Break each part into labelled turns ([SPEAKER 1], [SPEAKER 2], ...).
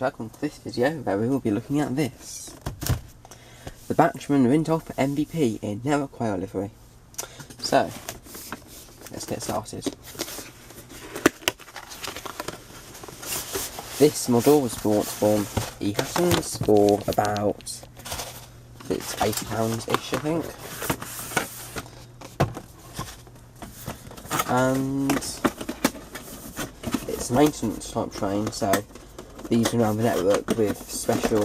[SPEAKER 1] and welcome to this video where we will be looking at this. The Bachmann Rindolph MPV in network coil livery. So, let's get started. This model was bought from e-Hattons for about, it's £80-ish I think. And it's a maintenance type train, so these are around the network with special,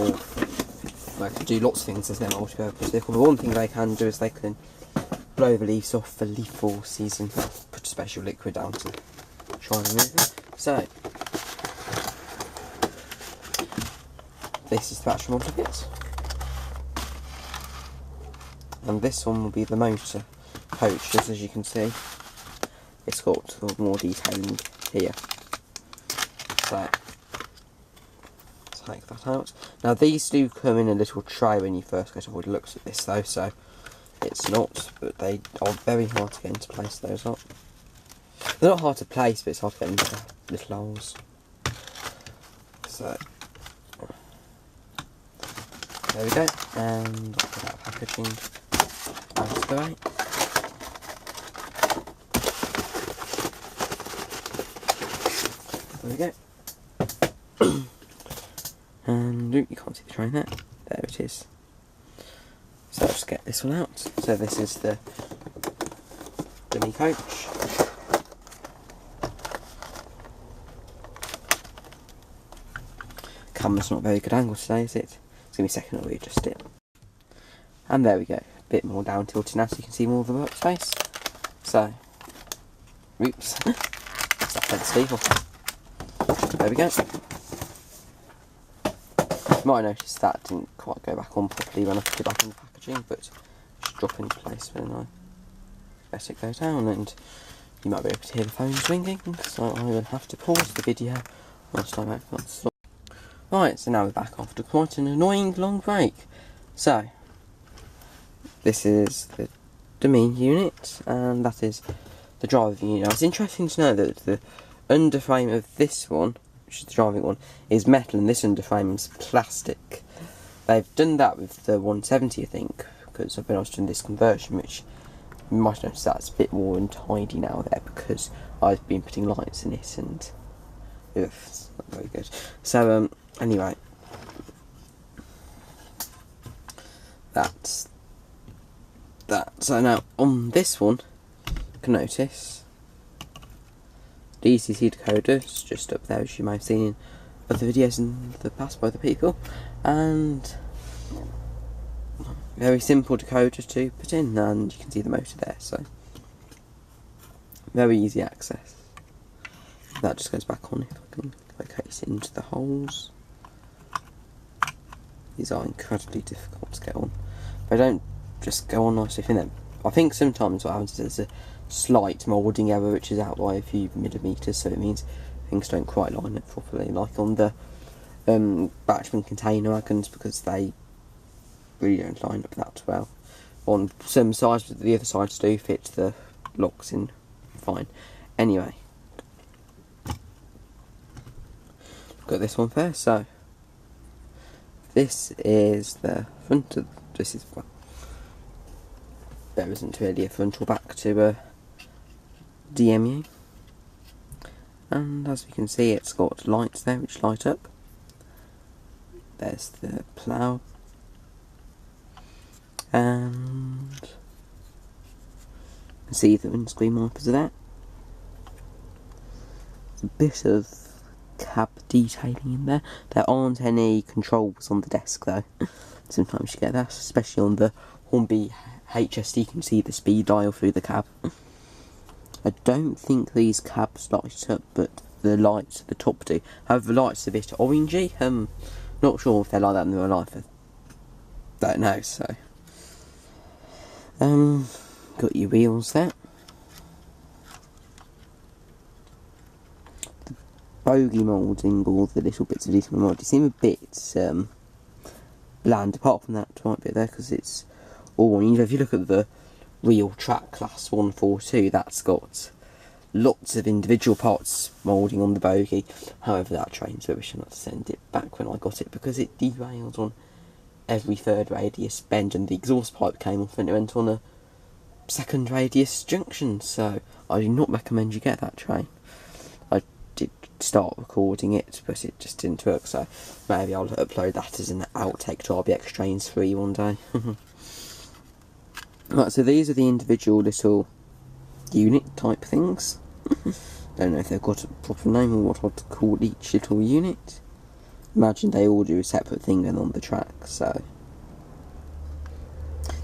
[SPEAKER 1] they can do lots of things as their multi-purpose vehicle, but one thing they can do is they can blow the leaves off for leaf fall season, put a special liquid down to try and remove it. So, this is the actual model of it. And this one will be the motor coach, just as you can see. It's got more detailing here. So, take that out. Now these do come in a little tray when you first get a looks at this though, so it's not, but they are very hard to get into place, those up. They're not hard to place, but it's hard to get into little holes. So, there we go, and I'll put that packaging out of the way. There we go. And you can't see the train there. There it is. So I'll just get this one out. So this is the dummy coach. Camera's not a very good angle today, is it? It's going to be a second I'll readjust it. And there we go. A bit more down tilted now so you can see more of the workspace. So, oops. That's that fence level. There we go. You might notice that didn't quite go back on properly when I put it back in the packaging, but it should drop into place when I let it go down, and you might be able to hear the phones ringing, so I will have to pause the video whilst I'm back on stop. Right, so now we're back after quite an annoying long break. So, this is the dummy unit, and that is the driving unit. Now, it's interesting to know that the underframe of this one, which is the driving one, is metal and this underframe is plastic. They've done that with the 170 I think, because I've been asked doing this conversion, which you might notice that's a bit more untidy now there because I've been putting lights in it and it's not very good. So anyway, that's that. So now on this one you can notice DCC decoders just up there, as you may have seen in other videos in the past by other people, and very simple decoder to put in, and you can see the motor there, so very easy access. That just goes back on if I can locate it into the holes. These are incredibly difficult to get on. They don't just go on nicely in them. I think sometimes what happens is there's a slight moulding error which is out by a few millimetres, so it means things don't quite line up properly, like on the Bachmann container wagons, because they really don't line up that well. On some sides, but the other sides do fit the locks in fine. Anyway, look at this one first. So this is the front of this is, well, there isn't really a front or back to a DMU, and as we can see it's got lights there which light up. There's the plough, and you can see the windscreen wipers are there. There's a bit of cab detailing in there. There aren't any controls on the desk though. Sometimes you get that, especially on the Hornby HSD, you can see the speed dial through the cab. I don't think these cabs light up, but the lights at the top do. However, the lights are a bit orangey. Not sure if they're like that in real life. I don't know. So, got your wheels there. The bogey moulding, all the little bits of detail moulding seem a bit bland. Apart from that right bit there, because it's all. If you look at the real track class 142, that's got lots of individual parts moulding on the bogie. However, that train's rubbish, and I had to send it back when I got it because it derailed on every third radius bend, and the exhaust pipe came off and it went on a second radius junction. So I do not recommend you get that train. I did start recording it, but it just didn't work, so maybe I'll upload that as an outtake to RBX Trains 3 one day. Right, so these are the individual little unit type things. Don't know if they've got a proper name or what I'd call each little unit. Imagine they all do a separate thing and on the track, so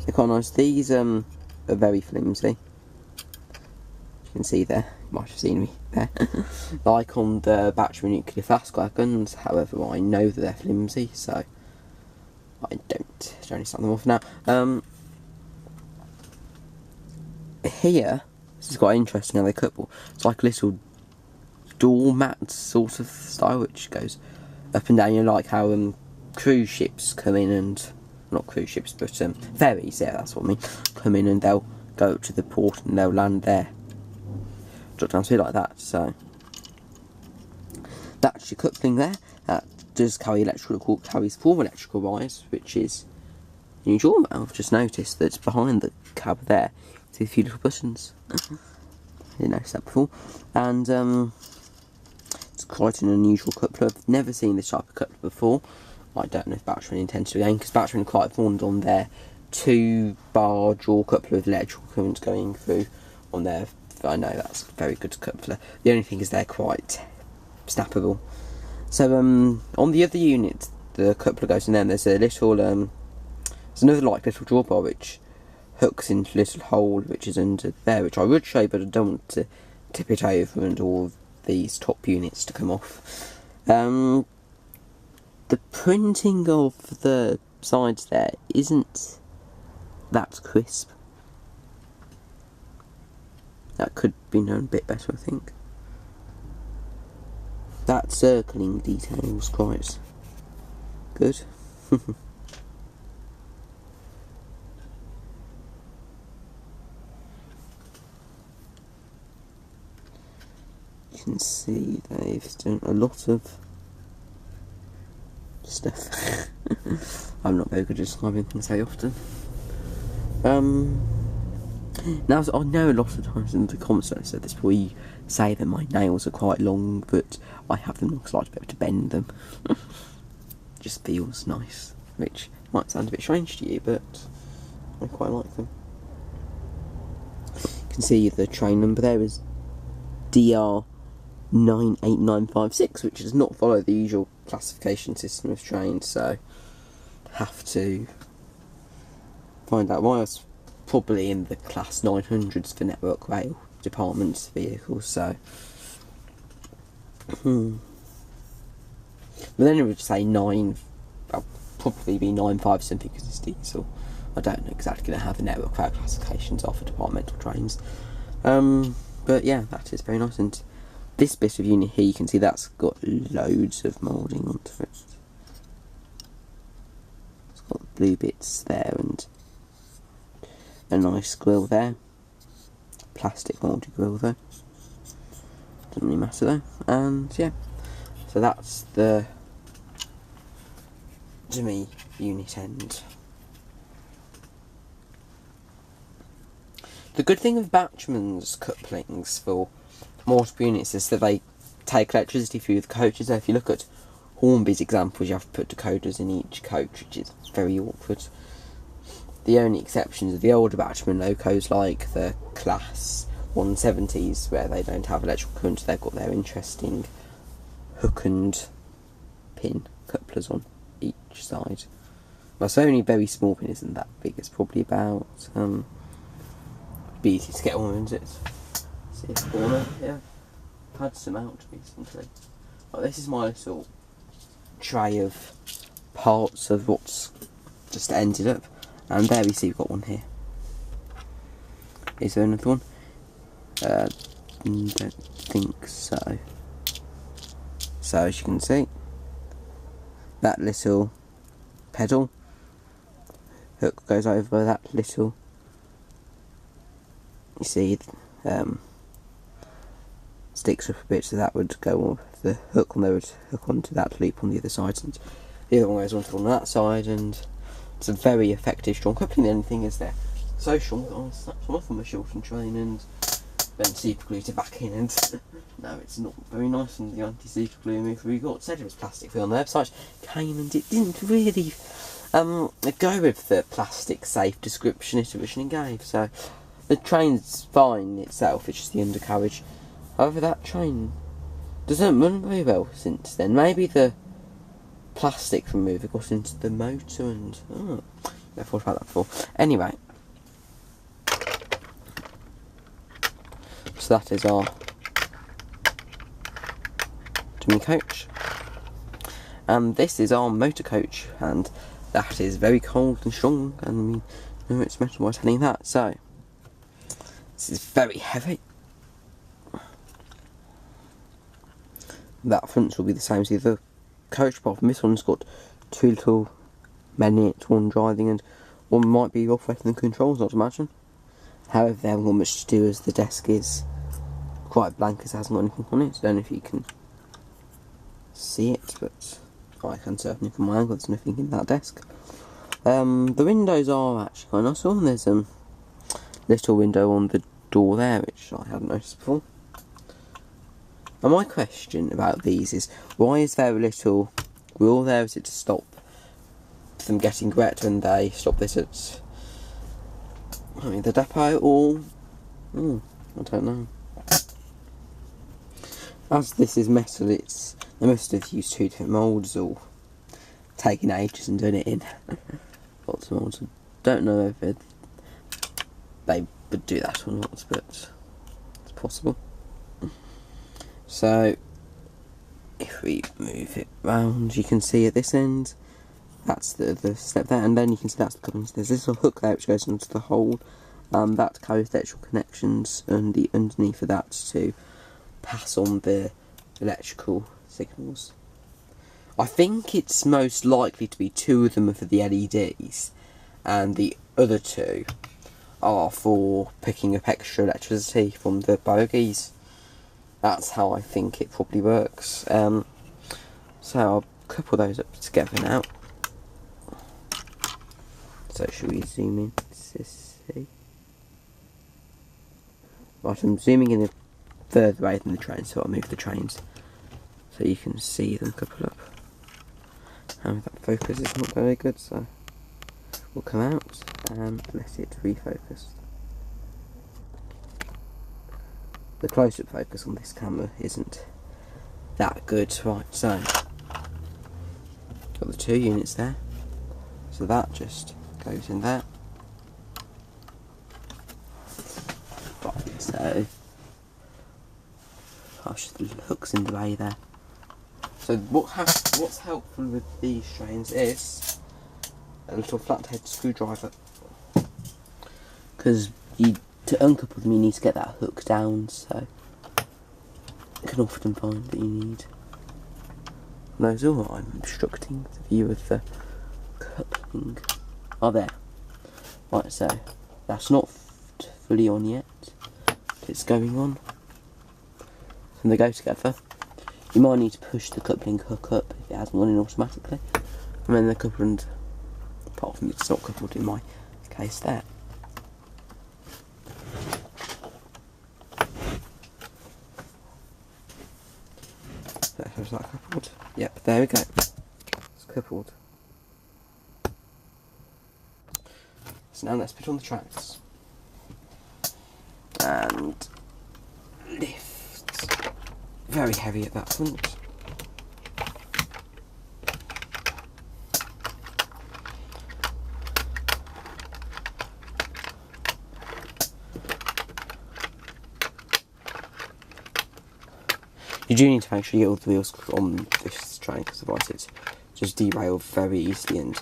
[SPEAKER 1] they're quite nice. These are very flimsy. You can see there, you might have seen me there. Like on the Bachmann nuclear fast wagons, however, I know that they're flimsy, so I don't only start them off now. Here, this is quite interesting how they couple. It's like a little doormat sort of style, which goes up and down. You know, like how cruise ships come in, and not cruise ships, but ferries. Yeah, that's what I mean. Come in and they'll go up to the port and they'll land there. Drop down to it like that. So that's your coupling there. That does carry carries 4 electrical wires, which is unusual. I've just noticed that behind the cab there, see a few little buttons. I didn't notice that before. And it's quite an unusual coupler. I've never seen this type of coupler before. I don't know if Bachmann intends to again, because Bachmann are quite fond on their 2-bar draw coupler with electrical current going through on their. I know that's a very good coupler. The only thing is they're quite snappable. So on the other unit, the coupler goes in there, and there's a little there's another like little drawbar which hooks into a little hole which is under there, which I would show, but I don't want to tip it over and all of these top units to come off. The printing of the sides there isn't that crisp. That could be known a bit better, I think. That circling detail was quite good. You can see they've done a lot of stuff. I'm not very good at describing things very often. Now, I know a lot of times in the comments I said this before, you say that my nails are quite long, but I have them long because I like to be able to bend them. Just feels nice, which might sound a bit strange to you, but I quite like them. You can see the train number there is DR98956, which does not follow the usual classification system of trains, so have to find out why. It's probably in the class 900s for Network Rail department vehicles, so but then it would say 9, I'll probably be 95 something because it's diesel. I don't know exactly how the Network Rail classifications are for departmental trains, but yeah, that is very nice. And this bit of unit here, you can see that's got loads of moulding onto it. It's got blue bits there and a nice grill there. Plastic moulded grill though. Doesn't really matter though. And yeah, so that's the Jimmy unit end. The good thing of Bachmann's couplings for multiple units is that they take electricity through the coaches. So if you look at Hornby's examples, you have to put decoders in each coach, which is very awkward. The only exceptions are the older Bachmann locos, like the class 170s, where they don't have electrical current. They've got their interesting hook and pin couplers on each side. Well, it's only very small pin, isn't that big. It's probably about be easy to get on, isn't it? See a corner here. I've had some out recently. Well, this is my little tray of parts of what's just ended up. And there we see we've got one here. Is there another one? Don't think so. So as you can see, that little pedal hook goes over that little, you see, sticks up a bit, so that would go on the hook, and they would hook onto that loop on the other side, and the other one goes onto on that side, and it's a very effective strong coupling. The only thing is they're so strong that I snapped them off on my shortened train and then super glued it back in, and no, it's not very nice, and the anti-super glue remover we got said it was plastic free on the website, came and it didn't really go with the plastic safe description it originally gave. So the train's fine itself, it's just the undercarriage. However, that train doesn't run very well since then. Maybe the plastic remover got into the motor and I thought about that before. Anyway, so that is our dummy coach, and this is our motor coach, and that is very cold and strong, and we know it's metal by telling that. So this is very heavy. That front will be the same as the other coach, apart from this one's got two little magnets, one driving and one might be operating the controls, not to imagine. However, they haven't got much to do as the desk is quite blank, as it hasn't got anything on it. I don't know if you can see it, but I can certainly from my angle, there's nothing in that desk. The windows are actually quite nice, and there's a little window on the door there, which I hadn't noticed before. And my question about these is, why is there a little wheel there? Is it to stop them getting wet when they stop this at the depot, or I don't know. As this is metal, they must have used two different moulds, or taken ages and done it in lots of moulds. I don't know if they would do that or not, but it's possible. So if we move it round, you can see at this end, that's the step there, and then you can see that's the couplings. There's this little hook there which goes into the hole, that carries the electrical connections, and the underneath of that to pass on the electrical signals. I think it's most likely to be two of them are for the LEDs, and the other two are for picking up extra electricity from the bogies. That's how I think it probably works. So I'll couple those up together now. So should we zoom in to see? Right, I'm zooming in a further away than the train, so I'll move the trains so you can see them couple up. And that focus is not very good, so we'll come out and let it refocus. The close-up focus on this camera isn't that good. Right, so got the two units there, so that just goes in there. Right, so I'll just the hooks in the way there. So what's helpful with these trains is a little flathead screwdriver, because to uncouple them you need to get that hook down, so you can often find that you need those. Oh, I'm obstructing the view of the coupling. Oh, there. Right, so that's not fully on yet, but it's going on. And they go together. You might need to push the coupling hook up if it hasn't gone in automatically, and then the coupling, apart from it's not coupled in my case there. Is that coupled? Yep, there we go. It's coupled. So now let's put on the tracks and lift. Very heavy at that point. You do need to make sure you get all the wheels on this train, because otherwise it's just derailed very easily, and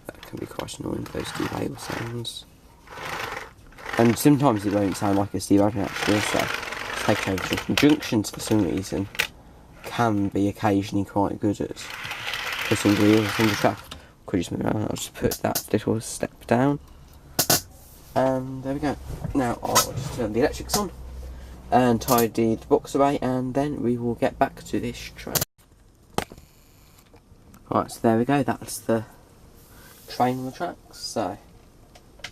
[SPEAKER 1] that can be quite annoying, those derail sounds. And sometimes it won't sound like it's derailing actually, so taking over junctions for some reason can be occasionally quite good at putting wheels on the track. Could just move around. I'll just put that little step down, and there we go. Now I'll just turn the electrics on. and tidy the books away, and then we will get back to this train. Right, so there we go, that's the train on the tracks. So,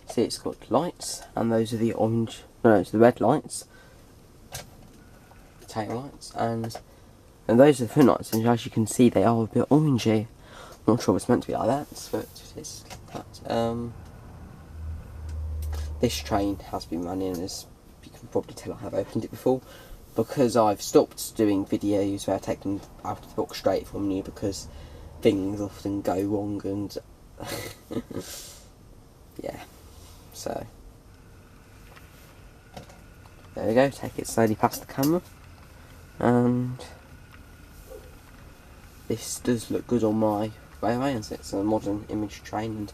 [SPEAKER 1] see, it's got lights, and those are the orange, no, it's the red lights, the tail lights, and those are the front lights, and as you can see, they are a bit orangey. I'm not sure if it's meant to be like that, but it is like that. This train has been running, as you can probably tell I have opened it before, because I've stopped doing videos where I take them out of the book straight from you, because things often go wrong, and yeah, so there we go, take it slowly past the camera, and this does look good on my railway, as it's a modern image train, and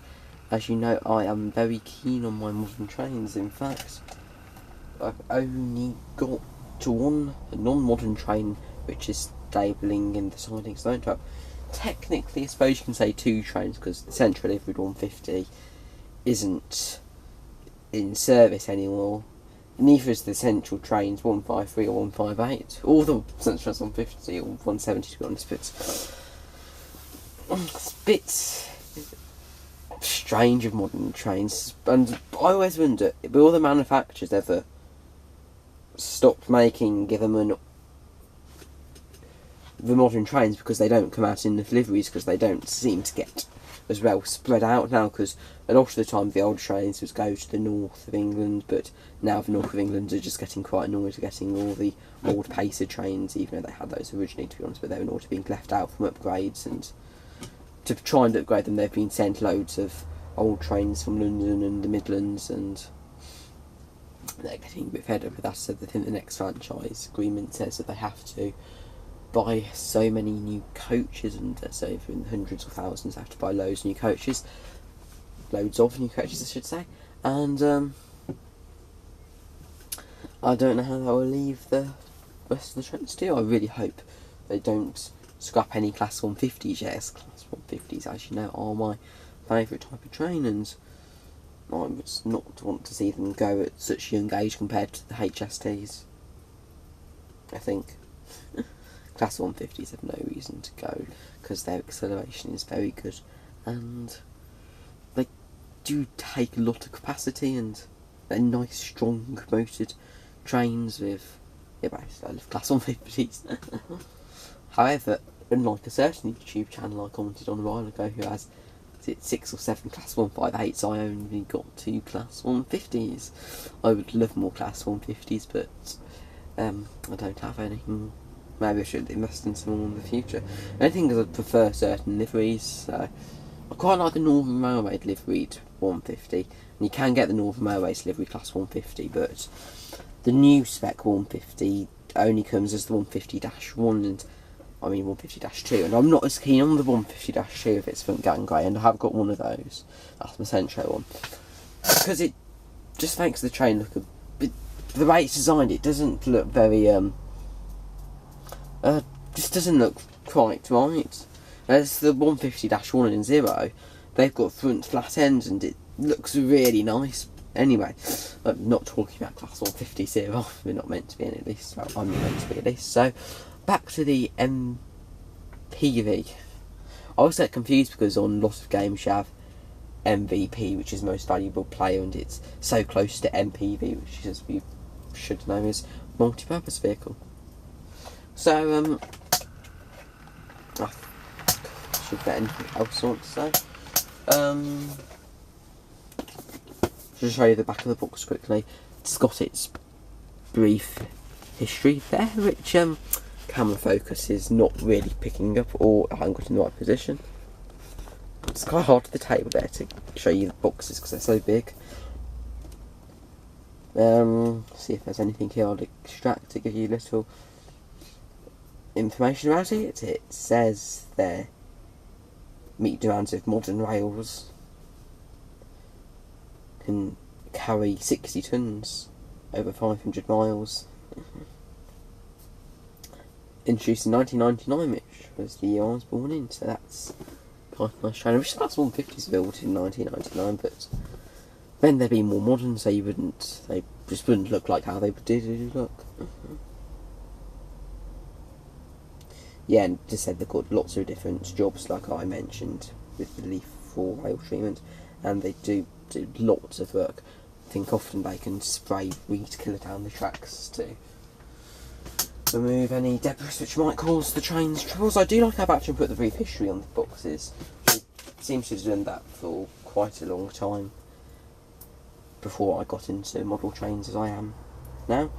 [SPEAKER 1] as you know, I am very keen on my modern trains. In fact, I've only got to one non-modern train which is stabling in the siding stone trap. Technically, I suppose you can say two trains, because the Central Livered 150 isn't in service anymore. Neither is the Central Trains 153 or 158, or the Central Trains 150 or 170 to be honest, but it's a bit strange of modern trains, and I always wonder, will all the manufacturers ever stop making the modern trains because they don't come out in the liveries, because they don't seem to get as well spread out now, because a lot of the time the old trains would go to the north of England, but now the north of England are just getting quite annoyed at getting all the old pacer trains, even though they had those originally to be honest, but they were not being left out from upgrades, and to try and upgrade them they've been sent loads of old trains from London and the Midlands, and they're getting a bit fed up with that, so I think the next franchise agreement says that they have to buy so many new coaches, and so in hundreds of thousands they have to buy loads of new coaches, I should say, and I don't know how that will leave the rest of the trains too. I really hope they don't scrap any Class 150s. Yes, Class 150s, as you know, are my favourite type of train, and I would not want to see them go at such a young age compared to the HSTs, I think. Class 150s have no reason to go, because their acceleration is very good, and they do take a lot of capacity, and they're nice, strong motored trains with, yeah, basically I love Class 150s. However, unlike a certain YouTube channel I commented on a while ago who has 6 or 7 Class 158s, I only got 2 Class 150s. I would love more Class 150s, but I don't have any. Maybe I should invest in some more in the future. The only thing is I prefer certain liveries. So I quite like the Northern Railway liveried 150, and you can get the Northern Railway's livery Class 150, but the new spec 150 only comes as the 150-1, and I mean 150-2, and I'm not as keen on the 150-2 if it's front gangway, and I have got one of those. That's my Centro one, because it just makes the train look a bit, the way it's designed, it doesn't look very just doesn't look quite right. As the 150-1 and 0, they've got front flat ends and it looks really nice. Anyway, I'm not talking about Class 150 0, we're not meant to be in at least, well, I'm not meant to be at least. So, back to the MPV. I always get confused because on a lot of games you have MVP, which is most valuable player, and it's so close to MPV, which is, you should know, is multi-purpose vehicle. So, I should get anything else I want to say. Just show you the back of the books quickly. It's got its brief history there, which camera focus is not really picking up, or I haven't got in the right position. It's quite hard to the table there to show you the boxes because they're so big. See if there's anything here I'll extract to give you a little information about it. It says there, meet demands of modern rails, can carry 60 tonnes over 500 miles. Introduced in 1999, which was the year I was born in, so that's quite a nice train. I wish the Class 150s built in 1999, but then they'd be more modern, so they just wouldn't look like how they did look. Yeah, and just said they've got lots of different jobs, like I mentioned, with the leaf for rail treatment, and they do lots of work. I think often they can spray weed killer down the tracks to remove any debris which might cause the trains troubles. I do like how Bachmann put the brief history on the boxes. It seems to have done that for quite a long time before I got into model trains as I am now.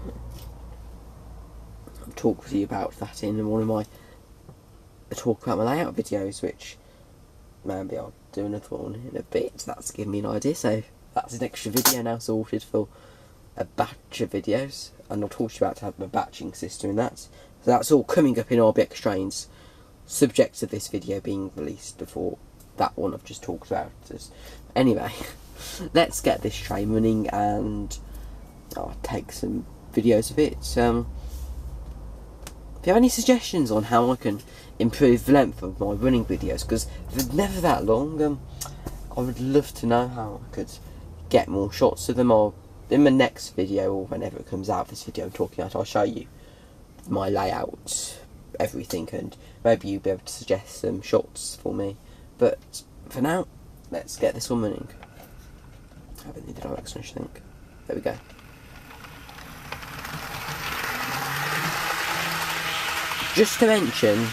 [SPEAKER 1] I'll talk with you about that in one of my talk about my layout videos, which maybe I'll do another one in a bit. That's given me an idea, so that's an extra video now sorted for a batch of videos, and I'll talk to you about having a batching system in that. So that's all coming up in RBX trains, subject to this video being released before that one I've just talked about. Anyway, let's get this train running and I'll take some videos of it. If you have any suggestions on how I can improve the length of my running videos, because they're never that long, I would love to know how I could get more shots of them. Or in my next video, or whenever it comes out, this video I'm talking about, I'll show you my layout, everything, and maybe you'll be able to suggest some shots for me. But for now, let's get this one running. I haven't needed the direction, I think. There we go. Just to mention,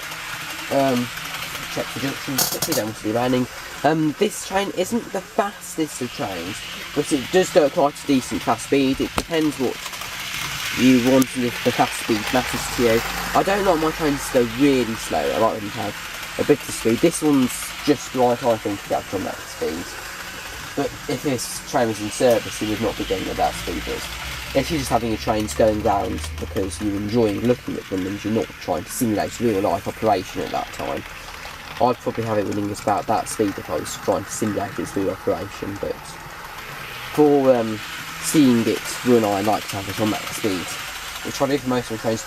[SPEAKER 1] check the junctions, quickly don't want to be raining. This train isn't the fastest of trains, but it does go at quite a decent fast speed. It depends what you want and if the fast speed matters to you. I don't like my trains to go really slow, I like them to have a bit of speed. This one's just right, I think, to get up on that speed. But if this train was in service, it would not be going at that speed. If you're just having your trains going round because you're enjoying looking at them and you're not trying to simulate real life operation at that time, I'd probably have it running at about that speed if I was trying to simulate its real operation. But for seeing it run, I like to have it on that speed, which I do for most of my trains.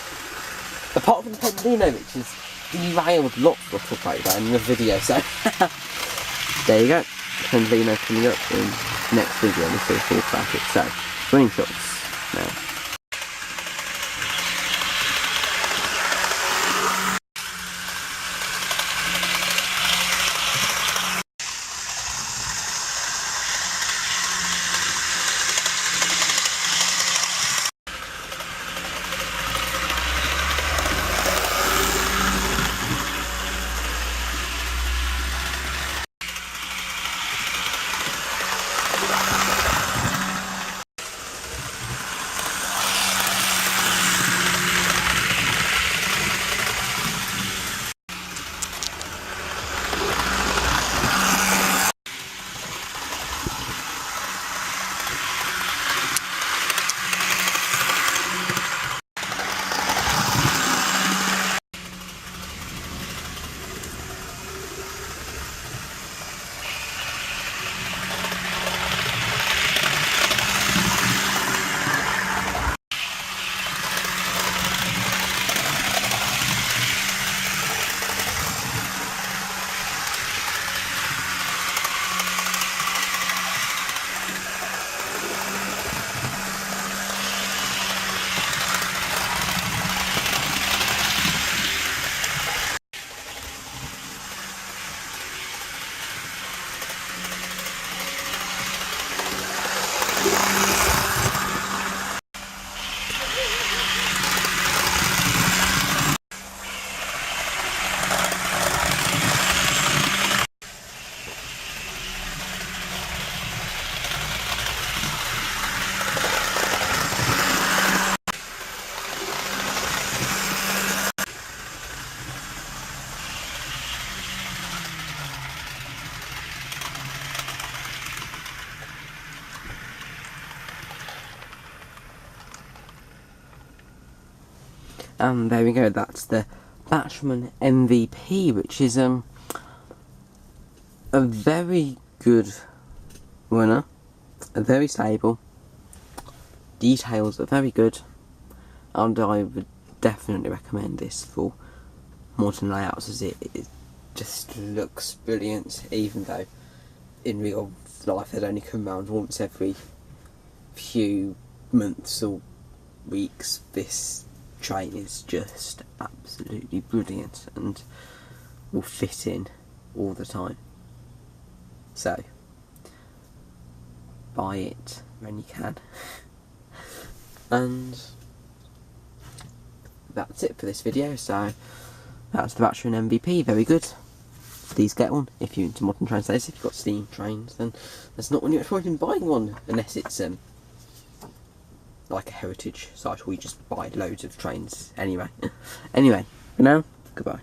[SPEAKER 1] Apart from the Pendolino, which is derailed lots, I'll talk about that in another video. So there you go, Pendolino coming up in the next video, and we'll talk about it. So running shots now. And there we go, that's the Bachmann MVP, which is a very good runner, very stable, details are very good, and I would definitely recommend this for modern layouts, as it just looks brilliant, even though in real life, they'd only come round once every few months or weeks. This train is just absolutely brilliant and will fit in all the time. So buy it when you can. And that's it for this video. So that's the Bachmann MPV, very good. Please get one if you're into modern train stations. If you've got steam trains, then there's not really much point in buying one unless it's like a heritage site where you just buy loads of trains anyway. Anyway, for now, goodbye.